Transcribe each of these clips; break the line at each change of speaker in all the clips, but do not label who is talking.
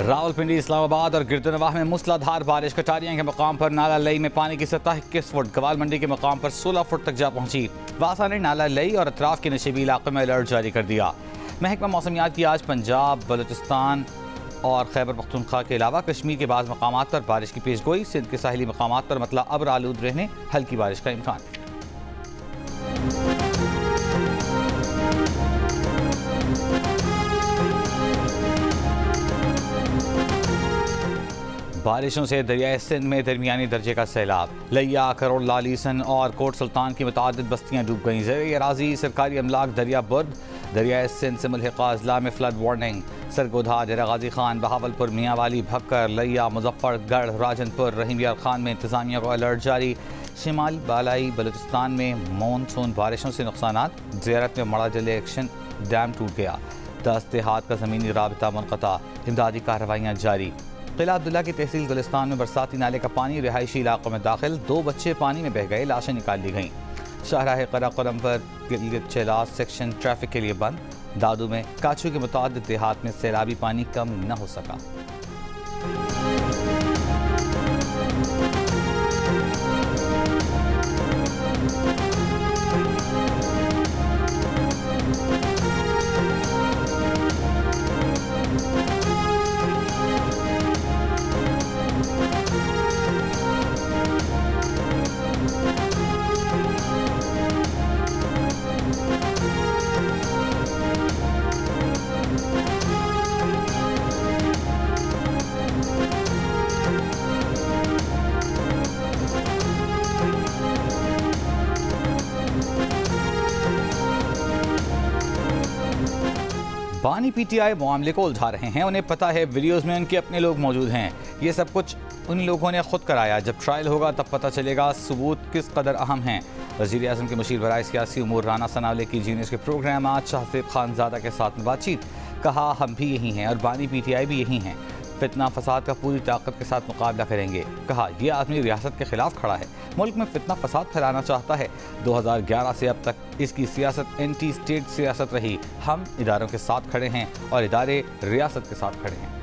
रावलपिंडी, इस्लामाबाद और गिरदनवाह में मूसलाधार बारिश। कटारियां के मकाम पर नाला लई में पानी की सतह 21 फुट, गवाल मंडी के मकाम पर 16 फुट तक जा पहुंची। वासा ने नाला लई और अतराफ के नशीबी इलाकों में अलर्ट जारी कर दिया। महकमा मौसमियात की आज पंजाब, बलूचिस्तान और खैबर पख्तूनख्वा के अलावा कश्मीर के बाज़ मकामात पर बारिश की पेशगोई। सिंध के साहिली मकामात पर मतला अब्र आलूद रहने, हल्की बारिश का इम्कान। बारिशों से दरियाए सिंध में दरमियानी दर्जे का सैलाब। लिया, करोड़, लालीसन और कोट सुल्तान की मुतादिद बस्तियाँ डूब गईं। ज़ेर अराज़ी सरकारी अमलाक दरिया बुर्द। दरियाए सिंध से मुल्हिका अजला में फ्लड वार्निंग। सरगोधा, डेरा गाजी खान, बहावलपुर, मियांवाली, भक्कर, लिया, मुजफ्फरगढ़, राजनपुर, रहीम यार खान में इंतजामिया को अलर्ट जारी। शिमाल बालाई बलूचिस्तान में मानसून बारिशों से नुकसानात। ज़ियारत में मड़ा जले एक्शन डैम टूट गया। 10 देहात का ज़मीनी राबता मुनक़ता। इमदादी कार्रवाइयाँ जारी। किला अब्दुल्ला की तहसील गुलिस्तान में बरसाती नाले का पानी रिहायशी इलाकों में दाखिल। 2 बच्चे पानी में बह गए, लाशें निकाल ली गईं। शाहराह कराकोरम पर गिलगित चेलास सेक्शन ट्रैफिक के लिए बंद। दादू में काचू के मुतादिद देहात में सैलाबी पानी कम न हो सका। बानी पीटीआई मामले को उलझा रहे हैं। उन्हें पता है वीडियोस में उनके अपने लोग मौजूद हैं। ये सब कुछ उन लोगों ने खुद कराया। जब ट्रायल होगा तब पता चलेगा सबूत किस कदर अहम हैं। वज़ीर आज़म के मुशीर बराए सियासी उमूर राना सनावले की जीनियस के प्रोग्राम आज शाहज़ेब खानज़ादा के साथ में बातचीत। कहा, हम भी यही हैं और बानी पीटीआई भी यही हैं। फितना फसाद का पूरी ताकत के साथ मुकाबला करेंगे। कहा, यह आदमी रियासत के खिलाफ खड़ा है, मुल्क में फितना फसाद फैलाना चाहता है। 2011 से अब तक इसकी सियासत एंटी स्टेट सियासत रही। हम इदारों के साथ खड़े हैं और इदारे रियासत के साथ खड़े हैं।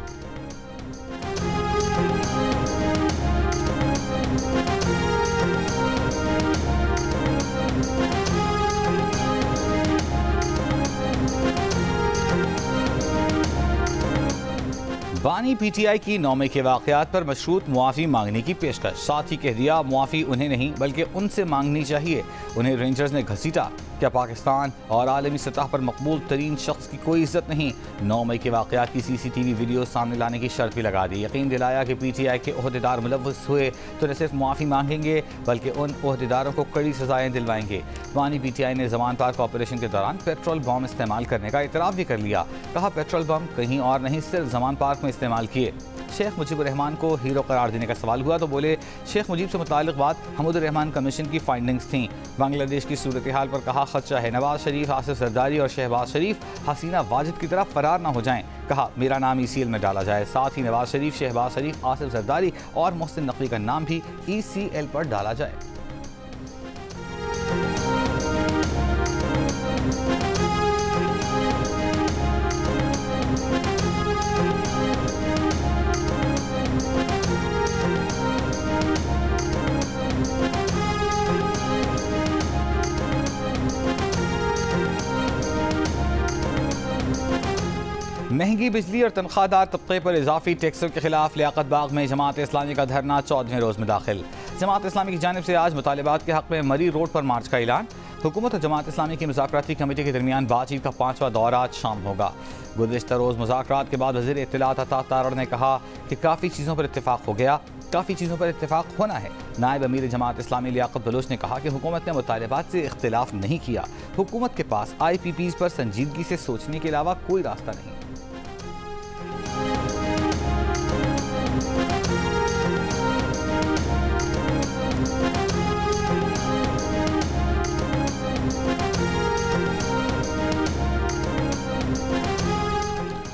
बानी पीटीआई की 9 मई के वाक़यात पर मशरूत मुआफ़ी मांगने की पेशकश। साथ ही कह दिया, मुआफ़ी उन्हें नहीं बल्कि उनसे मांगनी चाहिए। उन्हें रेंजर्स ने घसीटा। क्या पाकिस्तान और आलमी सतह पर मकबूल तरीन शख्स की कोई इज्जत नहीं? 9 मई के वाक़यात की CCTV वीडियो सामने लाने की शर्त भी लगा दी। यकीन दिलाया कि पीटीआई के ओहदेदार मुलव्वस हुए तो न सिर्फ मुआफ़ी मांगेंगे बल्कि उन ओहदेदारों को कड़ी सजाएँ दिलवाएंगे। बानी पीटीआई ने ज़मान पार्क ऑपरेशन के दौरान पेट्रोल बम इस्तेमाल करने का इतराफ़ भी कर लिया। कहा, पेट्रोल बम कहीं और नहीं, सिर्फ ज़मान पार्क में इस्तेमाल किए। शेख मुजीबुर रहमान को हीरो करार देने का सवाल हुआ तो बोले, शेख मुजीब से मुताल्लिक़ बात हमूदुर रहमान कमीशन की फाइंडिंग्स थीं। बांग्लादेश की सूरत हाल पर कहा, खदशा है नवाज शरीफ, आसिफ जरदारी और शहबाज शरीफ हसीना वाजिद की तरफ फरार ना हो जाएं। कहा, मेरा नाम ECL में डाला जाए। साथ ही नवाज शरीफ, शहबाज शरीफ, आसिफ जरदारी और मोहसिन नकवी का नाम भी ECL पर डाला जाए। महंगी बिजली और तनख्वाहदार तबके पर इजाफी टैक्सों के खिलाफ लियाकत बाग में जमात इस्लामी का धरना 14वें रोज़ में दाखिल। जमात इस्लामी की जानिब से आज मुतालिबात के हक़ में मरी रोड पर मार्च का ऐलान। हुकूमत और जमात इस्लामी की मुज़ाकराती कमेटी के दरमियान बातचीत का 5वां दौर आज शाम होगा। गुज़िश्ता रोज़ मुज़ाकरात के बाद वज़ीर इत्तलात अता तारड़ ने कहा कि काफ़ी चीज़ों पर इत्तेफाक हो गया, काफ़ी चीज़ों पर इत्तेफाक होना है। नायब अमीर जमात इस्लामी लियाकत बलोच ने कहा कि हुकूमत ने मुतालिबात से इख्तिलाफ नहीं किया। हुकूमत के पास IPPs पर संजीदगी से सोचने के अलावा कोई रास्ता नहीं।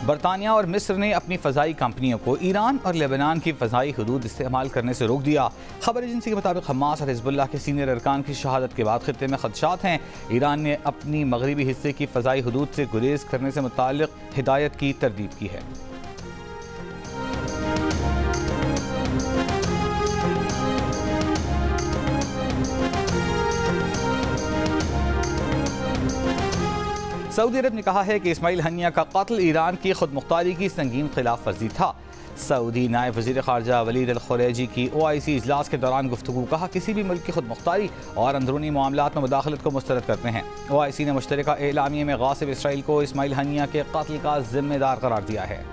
बरतानिया और मिस्र ने अपनी फ़ज़ाई कंपनियों को ईरान और लेबनान की फ़ज़ाई हदूद इस्तेमाल करने से रोक दिया। खबर एजेंसी के मुताबिक हमास और हिज़्बुल्लाह के सीनियर अरकान की शहादत के बाद खित्ते में खदशात हैं। ईरान ने अपनी मगरबी हिस्से की फ़ज़ाई हदूद से गुरेज करने से मुताल्लिक़ हिदायत की तरदीद की है। सऊदी अरब ने कहा है कि इस्माइल हनिया का कत्ल ईरान की खुद मुख्तारी की संगीन खिलाफ वर्जी था। सऊदी नायब वज़ीर ख़ारजा वलीद अल खुरैजी की OIC इजलास के दौरान गुफ्तगू कहा, किसी भी मुल्क की खुद मुख्तारी और अंदरूनी मामलात में मुदाखलत को मुस्तरद करते हैं। OIC ने मुश्तरका एलामिया में गासिब इसराइल को इस्माइल हनिया के कत्ल का जिम्मेदार करार दिया है।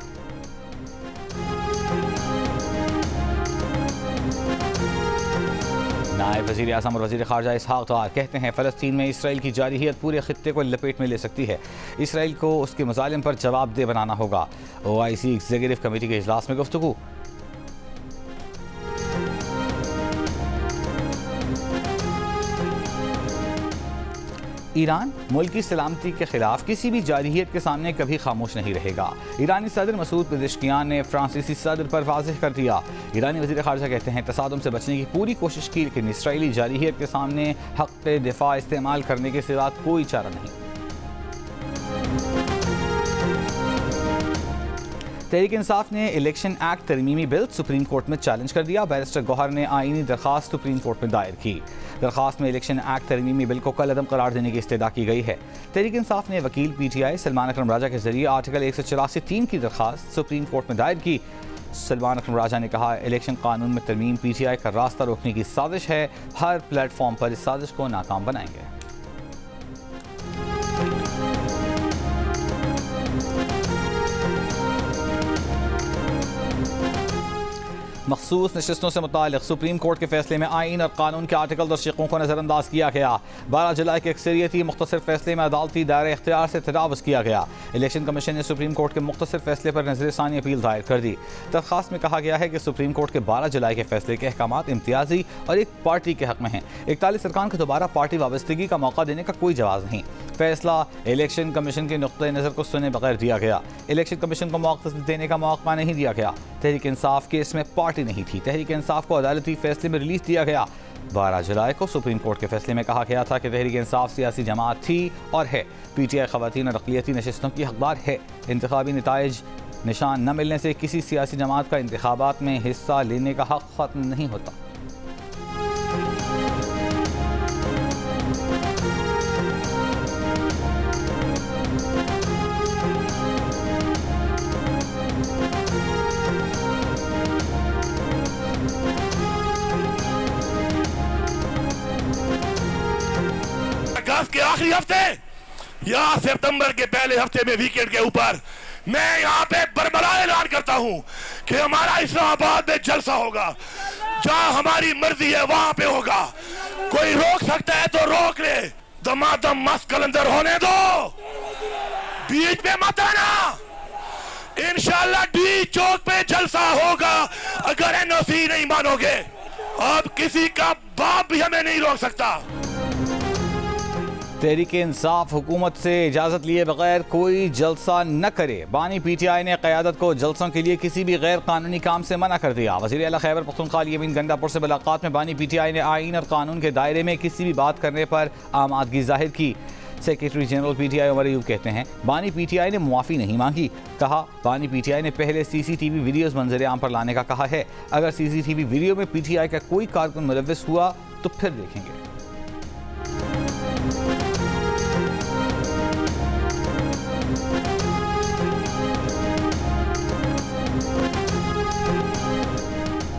नायब वज़ीर आज़म और वज़ीर ख़ारजा इसहाक़ डार कहते हैं, फ़लस्तीन में इसराइल की जारहियत पूरे खित्ते को लपेट में ले सकती है। इसराइल को उसके मज़ालिम पर जवाबदेह बनाना होगा। OIC एग्जीक्यूटिव कमेटी के इजलास में गुफ्तगू। ईरान मुल्क की सलामती के खिलाफ किसी भी जारहियत के सामने कभी खामोश नहीं रहेगा। ईरानी सदर मसूद पेज़ेश्कियान ने फ्रांसीसी सदर पर वाज़ेह कर दिया। ईरानी वज़ीर ख़ारजा कहते हैं, तसादुम से बचने की पूरी कोशिश की, लेकिन इसराइली जारहियत के सामने हक़ दिफ़ा इस्तेमाल करने के सिवा कोई चारा नहीं। तहरीक इंसाफ ने इलेक्शन एक्ट तरमीमी बिल सुप्रीम कोर्ट में चैलेंज कर दिया। बैरिस्टर गौहर ने आईनी दरख्वास्त सुप्रीम कोर्ट में दायर की। दरख्वास्त में इलेक्शन एक्ट तरमीमी बिल को कल अदम करार देने की इस्तदा की गई है। तहरीक इंसाफ ने वकील PTI सलमान अकरम राजा के जरिए आर्टिकल 184(3) की दरख्वास्त सुप्रीम कोर्ट में दायर की। सलमान अकरम राजा ने कहा, इलेक्शन कानून में तरमीम PTI का रास्ता रोकने की साजिश है। हर प्लेटफॉर्म पर इस साजिश को नाकाम बनाएंगे। मखसूस नशिस्तों से मुताल्लिक़ सुप्रीम कोर्ट के फैसले में आइन और कानून के आर्टिकल और शिकों को नज़रअंदाज किया गया। 12 जुलाई के अक्सरियती मुख्तसर फैसले में अदालती दायरे इख्तियार से तजावुज़ किया गया। इलेक्शन कमीशन ने सुप्रीम कोर्ट के मुख्तसर फैसले पर नज़र-ए-सानी अपील दायर कर दी। दरख्वास्त में कहा गया है कि सुप्रीम कोर्ट के 12 जुलाई के फैसले के अहकामात इम्तियाजी और एक पार्टी के हक़ में हैं। 41 अरकान को दोबारा पार्टी वाबस्तगी का मौका देने का कोई जवाज़ नहीं। फैसला इलेक्शन कमीशन के नुक्ते नज़र को सुने बगैर दिया गया। इलेक्शन कमीशन को मौका देने का मौका नहीं दिया गया। तहरीक इंसाफ केस में पार्टी नहीं थी। तहरीक इंसाफ को अदालती फैसले में रिलीज दिया गया। 12 जुलाई को सुप्रीम कोर्ट के फैसले में कहा गया था कि तहरीक इंसाफ सियासी जमात थी और है। PTI ख़वातीन और अक़लियती नशिस्तों की हक़दार है। इंतखाबी नताइज निशान न मिलने से किसी सियासी जमात का इंतखाबात में हिस्सा लेने का हक़ ख़त्म नहीं होता।
अगस्त के आखिरी हफ्ते या सितंबर के पहले हफ्ते में वीकेंड के ऊपर मैं यहाँ पे बरमला ऐलान करता हूँ कि हमारा इस्लामाबाद में जलसा होगा। जहाँ हमारी मर्जी है वहां पे होगा। कोई रोक सकता है तो रोक ले। दमादम मस्त कलंदर होने दो, बीच में मत आना। इंशाल्लाह डी चौक पे जलसा होगा। अगर NOC नहीं मानोगे, अब किसी का बाप भी हमें नहीं रोक सकता।
तहरीक इंसाफ हुकूमत से इजाज़त लिए बगैर कोई जलसा न करे। बानी PTI ने क़यादत को जलसों के लिए किसी भी गैर कानूनी काम से मना कर दिया। वज़ीर आला खैबर पख्तूनख्वा यमीन गंडापुर से मुलाकात में बानी PTI ने आइन और कानून के दायरे में किसी भी बात करने पर आमादगी जाहिर की। Secretary general PTI Umar Ayub कहते हैं, बानी PTI ने मुआफ़ी नहीं मांगी। कहा, बानी PTI ने पहले CCTV वीडियोज़ मंजर आम पर लाने का कहा है। अगर CCTV वीडियो में PTI का कोई कारकुन मुलव्वस हुआ तो फिर देखेंगे।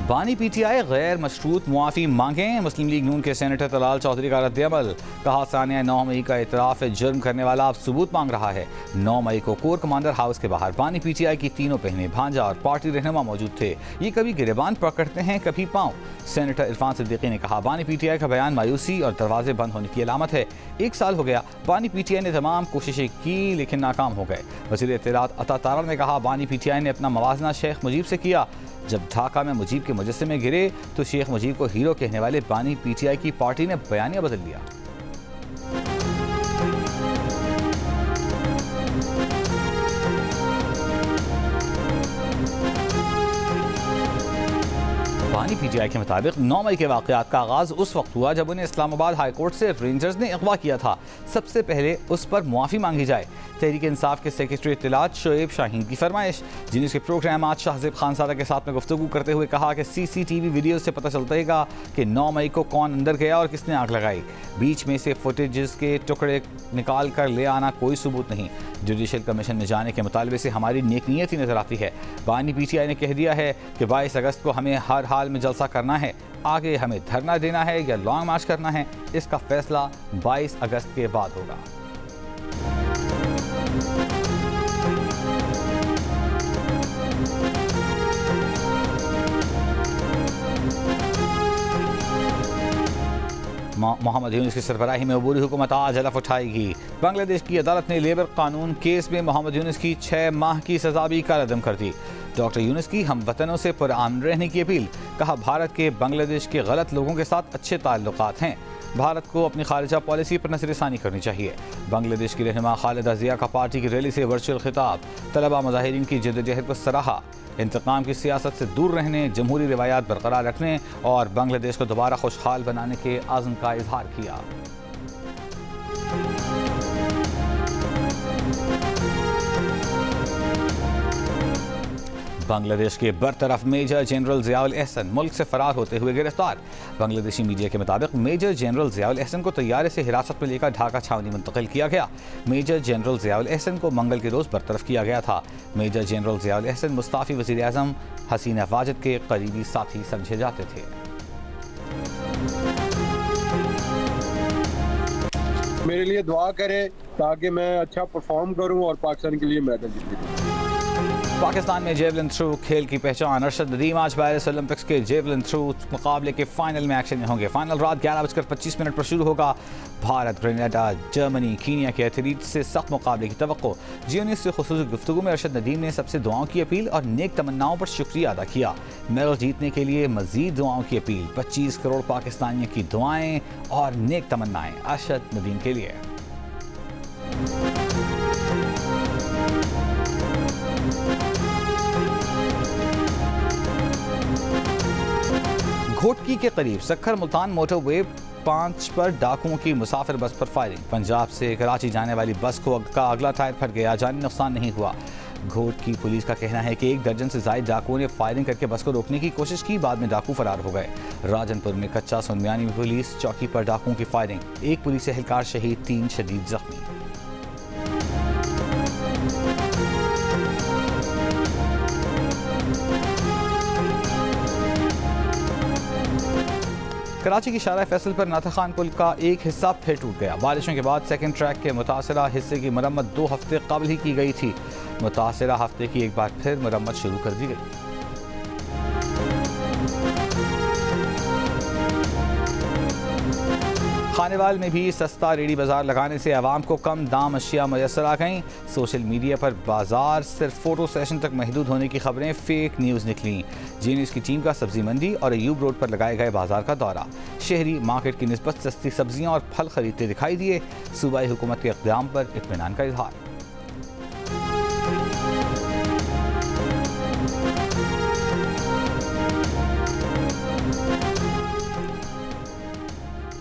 बानी PTI गैर मशरूत मुआफ़ी मांगें। मुस्लिम लीग नून के सेनेटर तलाल चौधरी का रद्द-ए-अमल। कहा, सानिया 9 मई का इतराफ़ जुर्म करने वाला अब सबूत मांग रहा है। 9 मई को कोर कमांडर हाउस के बाहर बानी PTI की तीनों बहनें, भांजा और पार्टी रहनुमा मौजूद थे। ये कभी गिरेबान पकड़ते हैं, कभी पाँव। सेनेटर इरफान सिद्दीकी ने कहा, बानी PTI का बयान मायूसी और दरवाजे बंद होने की अलामत है। 1 साल हो गया, बानी PTI ने तमाम कोशिशें की लेकिन नाकाम हो गए। वज़ीर इत्तलात अता तारा ने कहा, बानी PTI ने अपना मवाजना शेख मुजीब से किया। जब ढाका में मुजीब के मुजस्समे गिरे तो शेख मुजीब को हीरो कहने वाले बानी PTI की पार्टी ने बयानिया बदल दिया। बानी PTI के मुताबिक 9 मई के वाक़यात का आगाज़ उस वक्त हुआ जब उन्हें इस्लामाबाद हाई कोर्ट से रेंजर्स ने अगवा किया था। सबसे पहले उस पर मुआफ़ी मांगी जाए। तहरीक इंसाफ के सेक्रेटरी इत्तलात शोएब शाहीन की फरमाइश, जिन्हें के प्रोग्राम आज शाहज़ेब खानसादा के साथ में गुफ्तगू करते हुए कहा कि CCTV वीडियो से पता चलता है कि 9 मई को कौन अंदर गया और किसने आग लगाई। बीच में से फुटेजेस के टुकड़े निकाल कर ले आना कोई सबूत नहीं। जुडिशल कमीशन में जाने के मुतालबे से हमारी नेक नीयत ही नजर आती है। बानी PTI ने कह दिया है कि 22 अगस्त को हमें हर हाल में जलसा करना है। आगे हमें धरना देना है या लॉन्ग मार्च करना है, इसका फैसला 22 अगस्त के बाद होगा। मोहम्मद यूनुस की सरबराही में अबूरी हुकूमत आज हलफ उठाएगी। बांग्लादेश की अदालत ने लेबर कानून केस में मोहम्मद यूनुस की 6 माह की सजा भी कालअदम कर दी। डॉक्टर यूनुस की हम वतनों से पुरअमन रहने की अपील। कहा, भारत के बांग्लादेश के गलत लोगों के साथ अच्छे ताल्लुकात हैं। भारत को अपनी खारिजा पॉलिसी पर नज़रसानी करनी चाहिए। बांग्लादेश की रहनुमा खालिदा जिया का पार्टी की रैली से वर्चुअल खिताब। तलबा मुजाहिरीन की जद्दोजहद को सराहा। इंतकाम की सियासत से दूर रहने, जमहूरी रिवायात बरकरार रखने और बांग्लादेश को दोबारा खुशहाल बनाने के आज़म का इजहार किया। बांग्लादेश के बरतरफ मेजर जनरल ज़ियाउल एहसन मुल्क से फरार होते हुए गिरफ्तार। बांग्लादेशी मीडिया के मुताबिक मेजर जनरल ज़ियाउल एहसन को तैयारे से हिरासत में लेकर ढाका छावनी मुंतकिल किया गया। मेजर जनरल ज़ियाउल एहसन को मंगल के रोज़ बरतरफ किया गया था। मेजर जनरल ज़ियाउल एहसन मुस्ताफ़ी वज़ीर आज़म हसीना वाजिद के करीबी साथी समझे जाते थे।
मेरे लिए दुआ करें ताकि मैं अच्छा परफॉर्म करूं और पाकिस्तान के लिए मेडल जीतूं।
पाकिस्तान में जेवलिन थ्रो खेल की पहचान। अरशद नदीम आज पेरिस ओलंपिक्स के जेवलिन थ्रो मुकाबले के फाइनल में एक्शन में होंगे। फाइनल रात 11:25 पर शुरू होगा। भारत, ग्रेनाडा, जर्मनी, कीनिया के एथलीट से सख्त मुकाबले की तवक्को। G19 से खुसूसी गुफ्तगू में अरशद नदीम ने सबसे दुआओं की अपील और नेक तमन्नाओं पर शुक्रिया अदा किया। मेडल जीतने के लिए मजीद दुआओं की अपील। 25 करोड़ पाकिस्तानियों की दुआएं और नेक तमन्नाएं अरशद नदीम के लिए। घोटकी के करीब सक्खर मुल्तान मोटरवे 5 पर डाकुओं की मुसाफिर बस पर फायरिंग। पंजाब से कराची जाने वाली बस का अगला टायर फट गया, जानी नुकसान नहीं हुआ। घोटकी पुलिस का कहना है कि 1 दर्जन से ज्यादा डाकुओं ने फायरिंग करके बस को रोकने की कोशिश की, बाद में डाकू फरार हो गए। राजनपुर में कच्चा सुनमियानी में पुलिस चौकी पर डाकुओं की फायरिंग। 1 पुलिस एहलकार शहीद, 3 शदीद जख्मी। कराची की शारा फैसल पर नाथा खान पुल का एक हिस्सा फिर टूट गया। बारिशों के बाद सेकंड ट्रैक के मुतासरा हिस्से की मरम्मत 2 हफ्ते कबल ही की गई थी। मुतासरा हफ्ते की एक बार फिर मरम्मत शुरू कर दी गई। खानेवाल में भी सस्ता रेडी बाजार लगाने से आवाम को कम दाम अशिया मैसर आ गईं। सोशल मीडिया पर बाजार सिर्फ फोटो सेशन तक महदूद होने की खबरें फेक न्यूज़ निकली। G-News की टीम का सब्जी मंडी और अयूब रोड पर लगाए गए बाजार का दौरा। शहरी मार्केट की निस्बत सस्ती सब्जियां और फल खरीदते दिखाई दिए। सूबाई हुकूमत के इक़दाम पर इत्मीनान का इजहार।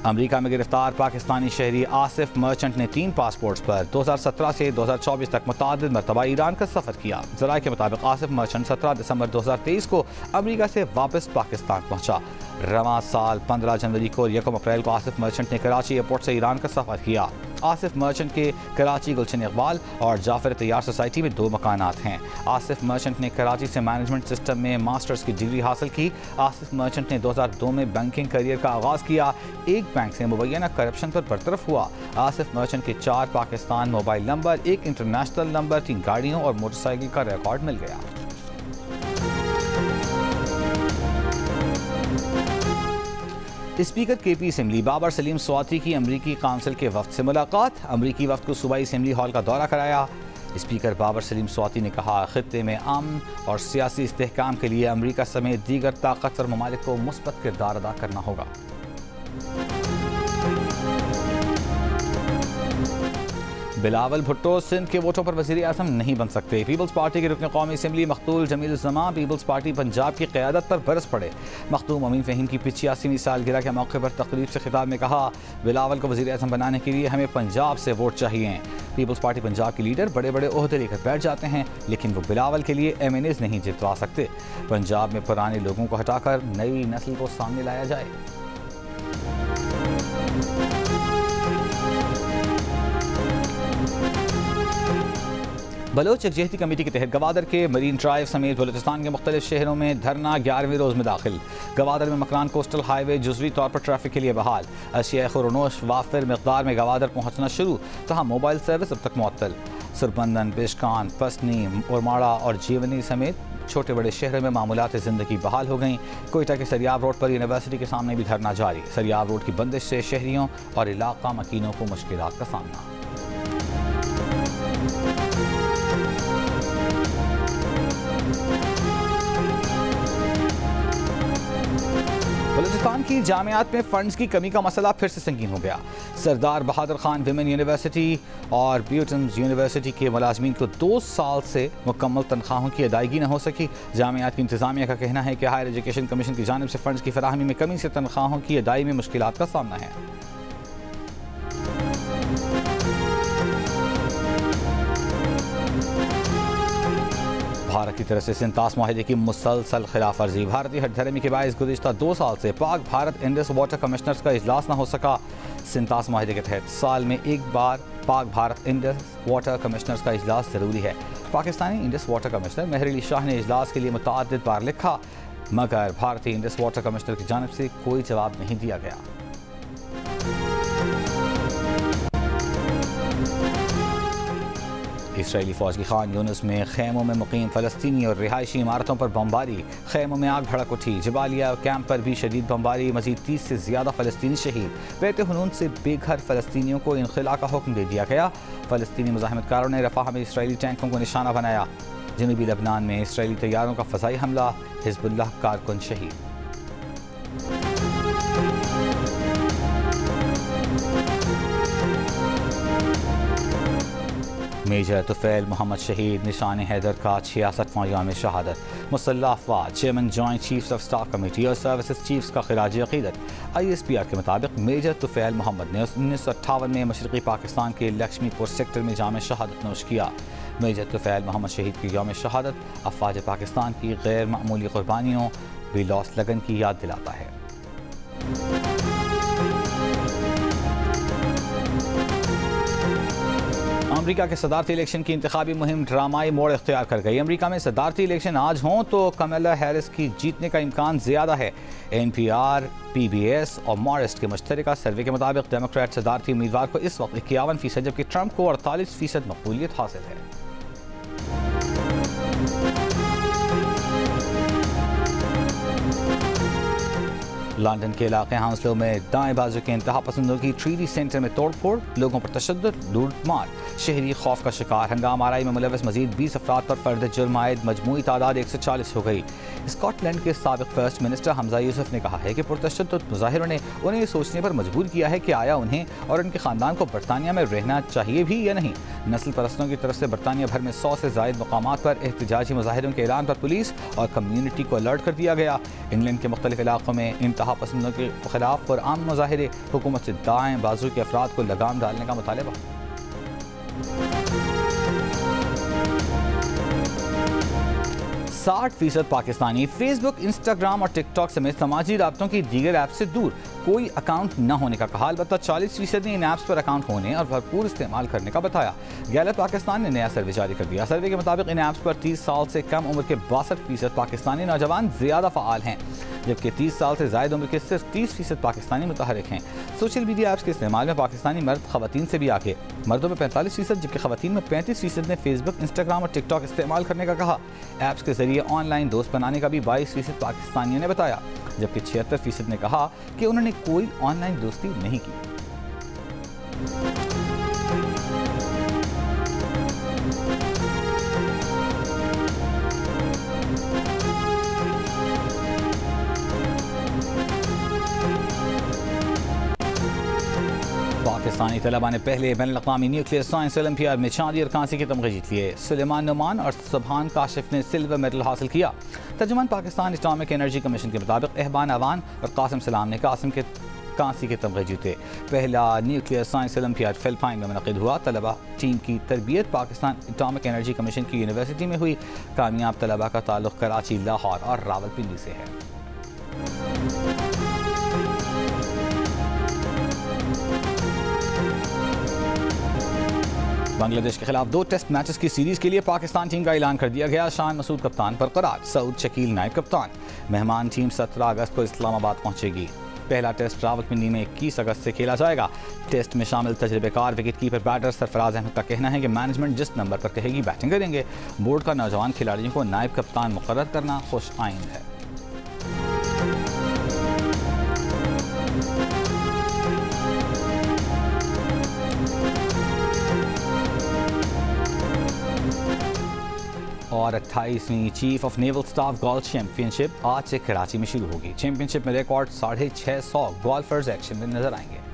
अमेरिका में गिरफ्तार पाकिस्तानी शहरी आसिफ मर्चेंट ने 3 पासपोर्ट्स पर 2017 से 2024 तक मुतअद्दिद मरतबा ईरान का सफ़र किया। ज़राए के मुताबिक आसिफ मर्चेंट 17 दिसंबर 2023 को अमेरिका से वापस पाकिस्तान पहुंचा। रवां साल 15 जनवरी को और 1 अप्रैल को आसिफ मर्चेंट ने कराची एयरपोर्ट से ईरान का सफ़र किया। आसिफ मर्चेंट के कराची गुलशन इकबाल और जाफर तैयार सोसाइटी में 2 मकानात हैं। आसिफ मर्चेंट ने कराची से मैनेजमेंट सिस्टम में मास्टर्स की डिग्री हासिल की। आसिफ मर्चेंट ने 2002 में बैंकिंग करियर का आगाज़ किया। एक बैंक से मुबैना करप्शन पर बरतरफ हुआ। आसिफ मर्चेंट के 4 Pakistan mobile number, 1 international number, 3 गाड़ियों और मोटरसाइकिल का रिकॉर्ड मिल गया। Speaker KP assembly Babar Saleem Swati की अमरीकी काउंसिल के वफ्द से मुलाकात। अमरीकी वफ्द को सूबाई असेंबली हॉल का दौरा कराया। स्पीकर बाबर सलीम स्वाति ने कहा, खित्ते में अमन और सियासी इस्तेहकाम के लिए अमरीका समेत दीगर ताकतवर ममालिक को मुस्बत किरदार अदा करना होगा। बिलावल भुट्टो सिंध के वोटों पर वज़ीर आज़म नहीं बन सकते। पीपल्स पार्टी के रुकन कौमी असम्बली मखतूल जमील ज़मा पीपल्स पार्टी पंजाब की क़यादत पर बरस पड़े। मखदूम अमीन फ़हीम की 85वीं सालगिरह के मौके पर तकरीब से खिताब में कहा, बिलावल को वज़ीर आज़म बनाने के लिए हमें पंजाब से वोट चाहिए। पीपल्स पार्टी पंजाब के लीडर बड़े बड़े ओहदे लेकर बैठ जाते हैं, लेकिन वो बिलावल के लिए MNAs नहीं जितवा सकते। पंजाब में पुराने लोगों को हटाकर नई नस्ल को सामने लाया जाए। बलोच यकजहती कमेटी के तहत गवादर के मरीन ड्राइव समेत बलूचिस्तान के मुख्तलिफ शहरों में धरना 11वें रोज़ में दाखिल। गवादर में मकरान कोस्टल हाईवे जुज़वी तौर पर ट्रैफिक के लिए बहाल। अशिया खुरनोश वाफिर मकदार में गवादर पहुँचना शुरू, तहाँ मोबाइल सर्विस अब तक मुअत्तल। सुरबंदन, बिशकान, पसनी, उरमाड़ा और जीवनी समेत छोटे बड़े शहरों में मामूलात ज़िंदगी बहाल हो गई। कोयटा के सरियाब रोड पर यूनिवर्सिटी के सामने भी धरना जारी। सरियाब रोड की बंदिश से शहरियों और इलाका मकीनों को मुश्किलात का सामना। बलूचिस्तान की जामियात में फंड्स की कमी का मसला फिर से संगीन हो गया। सरदार बहादुर खान विमेन यूनिवर्सिटी और ब्यूटन्स यूनिवर्सिटी के मुलाजमीन को 2 साल से मुकम्मल तनख्वाहों की अदायगी न हो सकी। जामियात की इंतजामिया का कहना है कि हायर एजुकेशन कमीशन की जानिब से फंड्स की फराहमी में कमी से तनख्वाहों की अदायगी में मुश्किलात का सामना है। भारत की तरफ से सिंतास माहिदे की मुसलसल खिलाफ वर्जी। भारतीय हठधर्मी के बायस गुज़िश्ता 2 साल से Pak Bharat Indus water commissioners का इजलास न हो सका। सिंतास माहिदे के तहत साल में एक बार Pak Bharat Indus water commissioners का इजलास ज़रूरी है। पाकिस्तानी इंडस वाटर कमिश्नर मेहर अली शाह ने इजलास के लिए मुतअद्दिद बार लिखा, मगर भारतीय इंडस वाटर कमिश्नर की जानिब से कोई जवाब नहीं दिया गया। इसराइली फ़ौज की खान यूनुस में खेमों में मुकीम फ़लस्तीनी और रिहायशी इमारतों पर बमबारी। खेमों में आग भड़क उठी। जबालिया कैंप पर भी शदीद बमबारी। मज़ीद 30 से ज़्यादा फ़लस्तीनी शहीद। बैत हुनून से बेघर फ़लस्तीनियों को इनखला का हुक्म दे दिया गया। फ़लस्तीनी मुज़ाहिमतकारों ने रफ़ाह में इसराइली टैंकों को निशाना बनाया। जनूबी लबनान में इसराइली तैयारों का फ़ज़ाई हमला, हिज़्बुल्लाह कारकुन शहीद। मेजर तुफैल मोहम्मद शहीद। निशान हैदर का 66वां याम शहादत। मुसल्लह अफवाज, chairman joint chiefs of staff committee और सर्विसेज चीफ्स का खिराज अक़ीदत। ISPR के मुताबिक मेजर तुफैल मोहम्मद ने 1958 में मशरक़ी पाकिस्तान के लक्ष्मीपुर सेक्टर में जाम शहादत नोश किया। मेजर तुफैल मोहम्मद शहीद की याम शहादत अफवाज पाकिस्तान की गैर मामूली कुर्बानियों बेलौस लगन की याद दिलाता है। अमेरिका के सदारती इलेक्शन की इंतखाबी मुहिम ड्रामाई मोड़ इख्तियार कर गई। अमेरिका में सदारती इलेक्शन आज हों तो कमला हैरिस की जीतने का इम्कान ज़्यादा है। NPR, PBS और मॉरिस्ट के मुश्तरका सर्वे के मुताबिक डेमोक्रेट सदारती उम्मीदवार को इस वक्त 51%, जबकि ट्रंप को 48% मकबूलियत हासिल है। लंदन के इलाके हाउसलो में दाएं बाजू के इंतहा पसंदों की ट्रीडी सेंटर में तोड़फोड़, लोगों पर तशद्दुद, लूटमार, शहरी खौफ का शिकार। हंगामा आराई में मुलविस मजीद 20 अफराद पर फर्द जुर्म आयद मजमूई तादाद 140 हो गई। स्कॉटलैंड के साबिक फर्स्ट मिनिस्टर हमजा यूसुफ ने कहा है कि पुरतशद्दुद मुजाहिरों ने उन्हें सोचने पर मजबूर किया है कि आया उन्हें और उनके ख़ानदान को बरतानिया में रहना चाहिए भी या नहीं। नस्ल परस्तों की तरफ से बरतानिया भर में 100 से ज़ायद मकामात पर एहतजाजी मुजाहिरों के ऐलान पर पुलिस और कम्यूनिटी को अलर्ट कर दिया गया। इंग्लैंड के मुख्तलिफ इलाकों में इंतहा पसंदों के खिलाफ पुरअमन मुजाहिरे, हुकूमत से दाएं बाजू के अफराद को लगाम डालने का मुतालबा। 60% पाकिस्तानी फेसबुक, इंस्टाग्राम और टिकटॉक समेत समाजी राब्तों की दीगर ऐप से दूर, कोई अकाउंट न होने का कहा। अलबत्ता 40% ने इन ऐप्स पर अकाउंट होने और भरपूर इस्तेमाल करने का बताया। गैलप पाकिस्तान ने नया सर्वे जारी कर दिया। सर्वे के मुताबिक इन ऐप्स पर 30 साल से कम उम्र के 62% पाकिस्तानी नौजवान ज़्यादा फ़ाल हैं, जबकि 30 साल से ज़ायद उम्र के सिर्फ 30% पाकिस्तानी मुतहरिक हैं। सोशल मीडिया ऐप्स के इस्तेमाल में पाकिस्तानी मर्द ख़वातीन से भी आगे, मर्दों में 45%, जबकि ख़वातीन में 35% ने फेसबुक, इंस्टाग्राम और टिकटॉक इस्तेमाल करने का कहा। ऐप्स के जरिए ऑनलाइन दोस्त बनाने का भी 22% पाकिस्तानियों ने बताया, जबकि 76% ने कहा कि उन्होंने कोई ऑनलाइन दोस्ती नहीं की। पाकिस्तानी तलबा ने पहले बैनुल-अक़वामी न्यूक्लियर साइंस ओलंपियाड में चांदी और कांसे के तमगे जीत लिए। सुलेमान नुमान और सुबहान काशिफ ने सिल्वर मेडल हासिल किया। तर्जुमान पाकिस्तान एटॉमिक एनर्जी कमीशन के मुताबिक एहबान अवान और कासिम सलाम ने कांसी के तमगे जीते। पहला न्यूक्लियर साइंस ओलंपियाड फिलिपाइन में मुनक़िद हुआ। तलबा टीम की तरबियत पाकिस्तान एटॉमिक एनर्जी कमीशन की यूनिवर्सिटी में हुई। कामयाब तलबा का ताल्लुक़ कराची, लाहौर और रावलपिंडी से है। बांग्लादेश के खिलाफ 2 टेस्ट मैचेस की सीरीज के लिए पाकिस्तान टीम का ऐलान कर दिया गया। शान मसूद कप्तान बरकरार, सऊद शकील नायब कप्तान। मेहमान टीम 17 अगस्त को इस्लामाबाद पहुंचेगी। पहला टेस्ट रावलपिंडी में 21 अगस्त से खेला जाएगा। टेस्ट में शामिल तजर्बेकार wicket keeper batter Sarfaraz Ahmed का कहना है कि मैनेजमेंट जिस नंबर पर कहेगी बैटिंग करेंगे। बोर्ड का नौजवान खिलाड़ियों को नायब कप्तान मुकर्रर करना खुश आइंद है। और 28वीं chief of naval staff golf championship आज से कराची में शुरू होगी। चैंपियनशिप में रिकॉर्ड 650 गोल्फर्स एक्शन में नजर आएंगे।